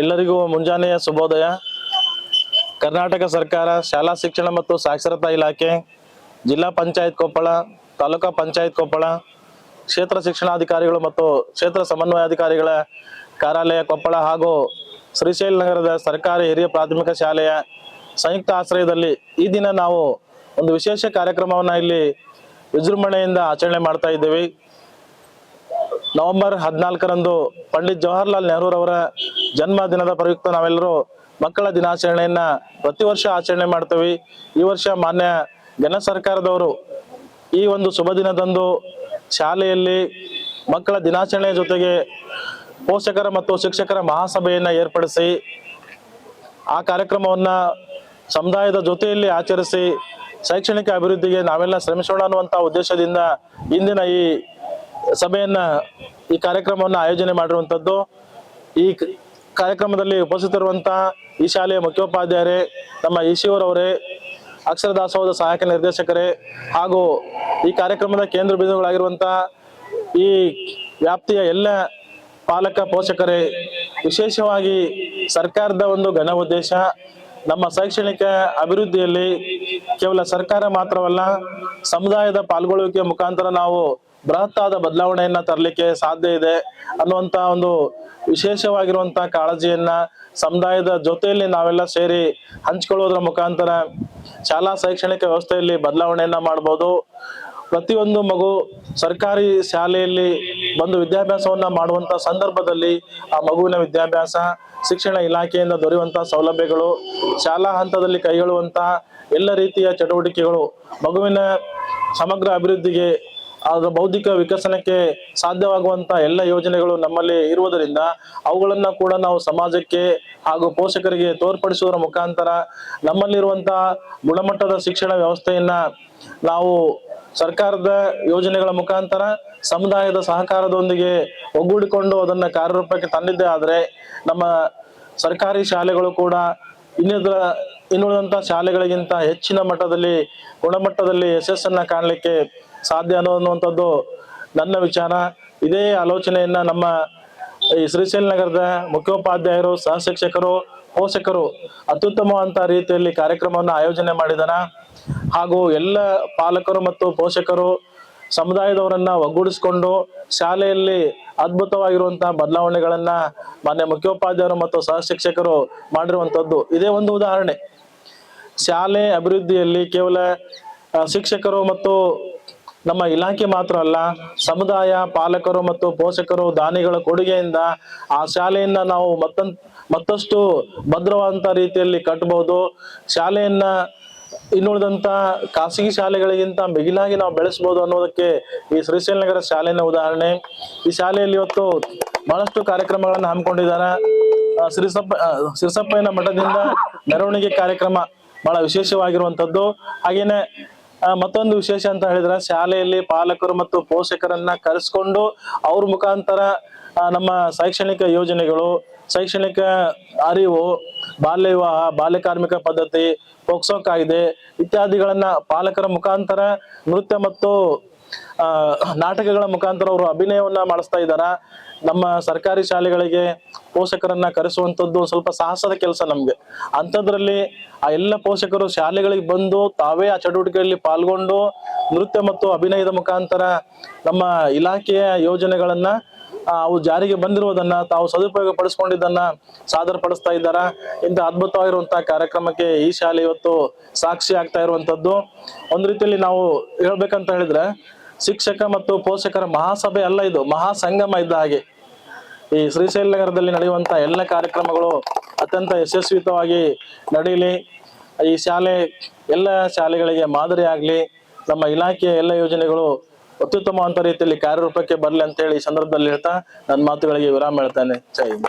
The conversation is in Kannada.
ಎಲ್ಲರಿಗೂ ಮುಂಜಾನೆಯ ಶುಭೋದಯ. ಕರ್ನಾಟಕ ಸರ್ಕಾರ ಶಾಲಾ ಶಿಕ್ಷಣ ಮತ್ತು ಸಾಕ್ಷರತಾ ಇಲಾಖೆ, ಜಿಲ್ಲಾ ಪಂಚಾಯತ್ ಕೊಪ್ಪಳ, ತಾಲೂಕಾ ಪಂಚಾಯತ್ ಕೊಪ್ಪಳ, ಕ್ಷೇತ್ರ ಶಿಕ್ಷಣಾಧಿಕಾರಿಗಳು ಮತ್ತು ಕ್ಷೇತ್ರ ಸಮನ್ವಯಾಧಿಕಾರಿಗಳ ಕಾರ್ಯಾಲಯ ಕೊಪ್ಪಳ ಹಾಗೂ ಶ್ರೀಶೈಲ ನಗರದ ಸರ್ಕಾರಿ ಹಿರಿಯ ಪ್ರಾಥಮಿಕ ಶಾಲೆಯ ಸಂಯುಕ್ತ ಆಶ್ರಯದಲ್ಲಿ ಈ ದಿನ ನಾವು ಒಂದು ವಿಶೇಷ ಕಾರ್ಯಕ್ರಮವನ್ನ ಇಲ್ಲಿ ವಿಜೃಂಭಣೆಯಿಂದ ಆಚರಣೆ ಮಾಡ್ತಾ ಇದ್ದೇವೆ. ನವೆಂಬರ್ 14ರಂದು ಪಂಡಿತ್ ಜವಾಹರ್ಲಾಲ್ ನೆಹರೂರವರ ಜನ್ಮ ದಿನದ ಪ್ರಯುಕ್ತ ನಾವೆಲ್ಲರೂ ಮಕ್ಕಳ ದಿನಾಚರಣೆಯನ್ನ ಪ್ರತಿ ವರ್ಷ ಆಚರಣೆ ಮಾಡ್ತೇವೆ. ಈ ವರ್ಷ ಮಾನ್ಯ ಘನ ಸರ್ಕಾರದವರು ಈ ಒಂದು ಶುಭ ದಿನದಂದು ಶಾಲೆಯಲ್ಲಿ ಮಕ್ಕಳ ದಿನಾಚರಣೆಯ ಜೊತೆಗೆ ಪೋಷಕರ ಮತ್ತು ಶಿಕ್ಷಕರ ಮಹಾಸಭೆಯನ್ನ ಏರ್ಪಡಿಸಿ ಆ ಕಾರ್ಯಕ್ರಮವನ್ನ ಸಮುದಾಯದ ಜೊತೆಯಲ್ಲಿ ಆಚರಿಸಿ ಶೈಕ್ಷಣಿಕ ಅಭಿವೃದ್ಧಿಗೆ ನಾವೆಲ್ಲ ಶ್ರಮಿಸೋಣ ಅನ್ನುವಂತ ಉದ್ದೇಶದಿಂದ ಇಂದಿನ ಈ ಸಭೆಯನ್ನ ಈ ಕಾರ್ಯಕ್ರಮವನ್ನು ಆಯೋಜನೆ ಮಾಡಿರುವಂತದ್ದು. ಈ ಕಾರ್ಯಕ್ರಮದಲ್ಲಿ ಉಪಸ್ಥಿತರಿರುವಂತಹ ಈ ಶಾಲೆಯ ಮುಖ್ಯೋಪಾಧ್ಯಾಯರೇ, ನಮ್ಮ ಈಶಿಯವರವರೇ, ಅಕ್ಷರ ದಾಸೋಹದ ಸಹಾಯಕ ನಿರ್ದೇಶಕರೇ ಹಾಗೂ ಈ ಕಾರ್ಯಕ್ರಮದ ಕೇಂದ್ರ ಬಿಂದುಗಳಾಗಿರುವಂತಹ ಈ ವ್ಯಾಪ್ತಿಯ ಎಲ್ಲ ಪಾಲಕ ಪೋಷಕರೇ, ವಿಶೇಷವಾಗಿ ಸರ್ಕಾರದ ಒಂದು ಘನ ಉದ್ದೇಶ ನಮ್ಮ ಶೈಕ್ಷಣಿಕ ಅಭಿವೃದ್ಧಿಯಲ್ಲಿ ಕೇವಲ ಸರ್ಕಾರ ಮಾತ್ರವಲ್ಲ, ಸಮುದಾಯದ ಪಾಲ್ಗೊಳ್ಳುವಿಕೆ ಮುಖಾಂತರ ನಾವು ಬೃಹತ್ತಾದ ಬದಲಾವಣೆಯನ್ನ ತರಲಿಕ್ಕೆ ಸಾಧ್ಯ ಇದೆ ಅನ್ನುವಂತ ಒಂದು ವಿಶೇಷವಾಗಿರುವಂತಹ ಕಾಳಜಿಯನ್ನ ಸಮುದಾಯದ ಜೊತೆಯಲ್ಲಿ ನಾವೆಲ್ಲ ಸೇರಿ ಹಂಚಿಕೊಳ್ಳುವುದರ ಮುಖಾಂತರ ಶಾಲಾ ಶೈಕ್ಷಣಿಕ ವ್ಯವಸ್ಥೆಯಲ್ಲಿ ಬದಲಾವಣೆಯನ್ನ ಮಾಡಬಹುದು. ಪ್ರತಿಯೊಂದು ಮಗು ಸರ್ಕಾರಿ ಶಾಲೆಯಲ್ಲಿ ಬಂದು ವಿದ್ಯಾಭ್ಯಾಸವನ್ನ ಮಾಡುವಂತ ಸಂದರ್ಭದಲ್ಲಿ ಆ ಮಗುವಿನ ವಿದ್ಯಾಭ್ಯಾಸ, ಶಿಕ್ಷಣ ಇಲಾಖೆಯಿಂದ ದೊರೆಯುವಂತಹ ಸೌಲಭ್ಯಗಳು, ಶಾಲಾ ಹಂತದಲ್ಲಿ ಕೈಗೊಳ್ಳುವಂತಹ ಎಲ್ಲ ರೀತಿಯ ಚಟುವಟಿಕೆಗಳು ಮಗುವಿನ ಸಮಗ್ರ ಅಭಿವೃದ್ಧಿಗೆ, ಅದರ ಬೌದ್ಧಿಕ ವಿಕಸನಕ್ಕೆ ಸಾಧ್ಯವಾಗುವಂತ ಎಲ್ಲ ಯೋಜನೆಗಳು ನಮ್ಮಲ್ಲಿ ಇರುವುದರಿಂದ ಅವುಗಳನ್ನ ಕೂಡ ನಾವು ಸಮಾಜಕ್ಕೆ ಹಾಗೂ ಪೋಷಕರಿಗೆ ತೋರ್ಪಡಿಸುವುದರ ಮುಖಾಂತರ ನಮ್ಮಲ್ಲಿರುವಂತಹ ಗುಣಮಟ್ಟದ ಶಿಕ್ಷಣ ವ್ಯವಸ್ಥೆಯನ್ನ ನಾವು ಸರ್ಕಾರದ ಯೋಜನೆಗಳ ಮುಖಾಂತರ ಸಮುದಾಯದ ಸಹಕಾರದೊಂದಿಗೆ ಒಗ್ಗೂಡಿಕೊಂಡು ಅದನ್ನ ಕಾರ್ಯರೂಪಕ್ಕೆ ತಂದಿದ್ದೇ ಆದ್ರೆ ನಮ್ಮ ಸರ್ಕಾರಿ ಶಾಲೆಗಳು ಕೂಡ ಇನ್ನುಳಿದಂತ ಶಾಲೆಗಳಿಗಿಂತ ಹೆಚ್ಚಿನ ಮಟ್ಟದಲ್ಲಿ ಗುಣಮಟ್ಟದಲ್ಲಿ ಯಶಸ್ಸನ್ನ ಕಾಣಲಿಕ್ಕೆ ಸಾಧ್ಯ ಅನ್ನುವಂಥದ್ದು ನನ್ನ ವಿಚಾರ. ಇದೇ ಆಲೋಚನೆಯನ್ನ ನಮ್ಮ ಈ ಶ್ರೀಶೈಲ ನಗರದ ಮುಖ್ಯೋಪಾಧ್ಯಾಯರು, ಸಹ ಶಿಕ್ಷಕರು, ಪೋಷಕರು ಅತ್ಯುತ್ತಮವಂತ ರೀತಿಯಲ್ಲಿ ಕಾರ್ಯಕ್ರಮವನ್ನು ಆಯೋಜನೆ ಮಾಡಿದಾರ ಹಾಗೂ ಎಲ್ಲ ಪಾಲಕರು ಮತ್ತು ಪೋಷಕರು ಸಮುದಾಯದವರನ್ನ ಒಗ್ಗೂಡಿಸಿಕೊಂಡು ಶಾಲೆಯಲ್ಲಿ ಅದ್ಭುತವಾಗಿರುವಂತಹ ಬದಲಾವಣೆಗಳನ್ನ ಮಾನ್ಯ ಮುಖ್ಯೋಪಾಧ್ಯಾಯರು ಮತ್ತು ಸಹ ಶಿಕ್ಷಕರು ಮಾಡಿರುವಂತದ್ದು ಇದೇ ಒಂದು ಉದಾಹರಣೆ. ಶಾಲೆ ಅಭಿವೃದ್ಧಿಯಲ್ಲಿ ಕೇವಲ ಶಿಕ್ಷಕರು ಮತ್ತು ನಮ್ಮ ಇಲಾಖೆ ಮಾತ್ರ ಅಲ್ಲ, ಸಮುದಾಯ, ಪಾಲಕರು ಮತ್ತು ಪೋಷಕರು, ದಾನಿಗಳ ಕೊಡುಗೆಯಿಂದ ಆ ಶಾಲೆಯನ್ನ ನಾವು ಮತ್ತಷ್ಟು ಭದ್ರವಾದಂತ ರೀತಿಯಲ್ಲಿ ಕಟ್ಟಬಹುದು. ಶಾಲೆಯನ್ನ ಇನ್ನುಳಿದಂತ ಖಾಸಗಿ ಶಾಲೆಗಳಿಗಿಂತ ಮಿಗಿಲಾಗಿ ನಾವು ಬೆಳೆಸಬಹುದು ಅನ್ನೋದಕ್ಕೆ ಈ ಶ್ರೀಶೈಲ ನಗರ ಶಾಲೆಯ ಉದಾಹರಣೆ. ಈ ಶಾಲೆಯಲ್ಲಿ ಇವತ್ತು ಬಹಳಷ್ಟು ಕಾರ್ಯಕ್ರಮಗಳನ್ನ ಹಮ್ಮಿಕೊಂಡಿದ್ದಾರೆ. ಸಿರಸಪ್ಪಯ್ಯನ ಮಠದಿಂದ ಮೆರವಣಿಗೆ ಕಾರ್ಯಕ್ರಮ ಬಹಳ ವಿಶೇಷವಾಗಿರುವಂತದ್ದು. ಹಾಗೇನೆ ಮತ್ತೊಂದು ವಿಶೇಷ ಅಂತ ಹೇಳಿದ್ರೆ ಶಾಲೆಯಲ್ಲಿ ಪಾಲಕರು ಮತ್ತು ಪೋಷಕರನ್ನ ಕರೆಸ್ಕೊಂಡು ಅವ್ರ ಮುಖಾಂತರ ನಮ್ಮ ಶೈಕ್ಷಣಿಕ ಯೋಜನೆಗಳು, ಶೈಕ್ಷಣಿಕ ಅರಿವು, ಬಾಲ್ಯ ವಿವಾಹ, ಬಾಲ್ಯ ಕಾರ್ಮಿಕ ಪದ್ಧತಿ, ಪೋಕ್ಸೋ ಕಾಯ್ದೆ ಇತ್ಯಾದಿಗಳನ್ನ ಪಾಲಕರ ಮುಖಾಂತರ ನೃತ್ಯ ಮತ್ತು ನಾಟಕಗಳ ಮುಖಾಂತರ ಅವರು ಅಭಿನಯವನ್ನ ಮಾಡಿಸ್ತಾ ಇದ್ದಾರ. ನಮ್ಮ ಸರ್ಕಾರಿ ಶಾಲೆಗಳಿಗೆ ಪೋಷಕರನ್ನ ಕರೆಸುವಂತದ್ದು ಸ್ವಲ್ಪ ಸಾಹಸದ ಕೆಲಸ ನಮ್ಗೆ. ಅಂಥದ್ರಲ್ಲಿ ಆ ಎಲ್ಲ ಪೋಷಕರು ಶಾಲೆಗಳಿಗೆ ಬಂದು ತಾವೇ ಆ ಚಟುವಟಿಕೆಯಲ್ಲಿ ಪಾಲ್ಗೊಂಡು ನೃತ್ಯ ಮತ್ತು ಅಭಿನಯದ ಮುಖಾಂತರ ನಮ್ಮ ಇಲಾಖೆಯ ಯೋಜನೆಗಳನ್ನ ಅವು ಜಾರಿಗೆ ಬಂದಿರುವುದನ್ನ ತಾವು ಸದುಪಯೋಗ ಪಡಿಸ್ಕೊಂಡಿದ್ದನ್ನ ಸಾದರ ಪಡಿಸ್ತಾ ಇದ್ದಾರ. ಇಂಥ ಅದ್ಭುತವಾಗಿರುವಂತಹ ಕಾರ್ಯಕ್ರಮಕ್ಕೆ ಈ ಶಾಲೆ ಇವತ್ತು ಸಾಕ್ಷಿ ಆಗ್ತಾ ಇರುವಂತದ್ದು. ಒಂದ್ ರೀತಿಯಲ್ಲಿ ನಾವು ಹೇಳ್ಬೇಕಂತ ಹೇಳಿದ್ರೆ ಶಿಕ್ಷಕ ಮತ್ತು ಪೋಷಕರ ಮಹಾಸಭೆ ಅಲ್ಲ, ಇದು ಮಹಾಸಂಗಮ ಇದ್ದ ಹಾಗೆ. ಈ ಶ್ರೀಶೈಲ ನಗರದಲ್ಲಿ ನಡೆಯುವಂತ ಎಲ್ಲ ಕಾರ್ಯಕ್ರಮಗಳು ಅತ್ಯಂತ ಯಶಸ್ವಿತವಾಗಿ ನಡೀಲಿ. ಈ ಶಾಲೆ ಎಲ್ಲ ಶಾಲೆಗಳಿಗೆ ಮಾದರಿ ಆಗ್ಲಿ. ನಮ್ಮ ಇಲಾಖೆಯ ಎಲ್ಲ ಯೋಜನೆಗಳು ಅತ್ಯುತ್ತಮವಂತ ರೀತಿಯಲ್ಲಿ ಕಾರ್ಯರೂಪಕ್ಕೆ ಬರ್ಲಿ ಅಂತ ಹೇಳಿ ಈ ಸಂದರ್ಭದಲ್ಲಿ ಹೇಳ್ತಾ ನನ್ನ ಮಾತುಗಳಿಗೆ ವಿರಾಮ ಹೇಳ್ತಾನೆ. ಜೈ ಹಿಂದ್.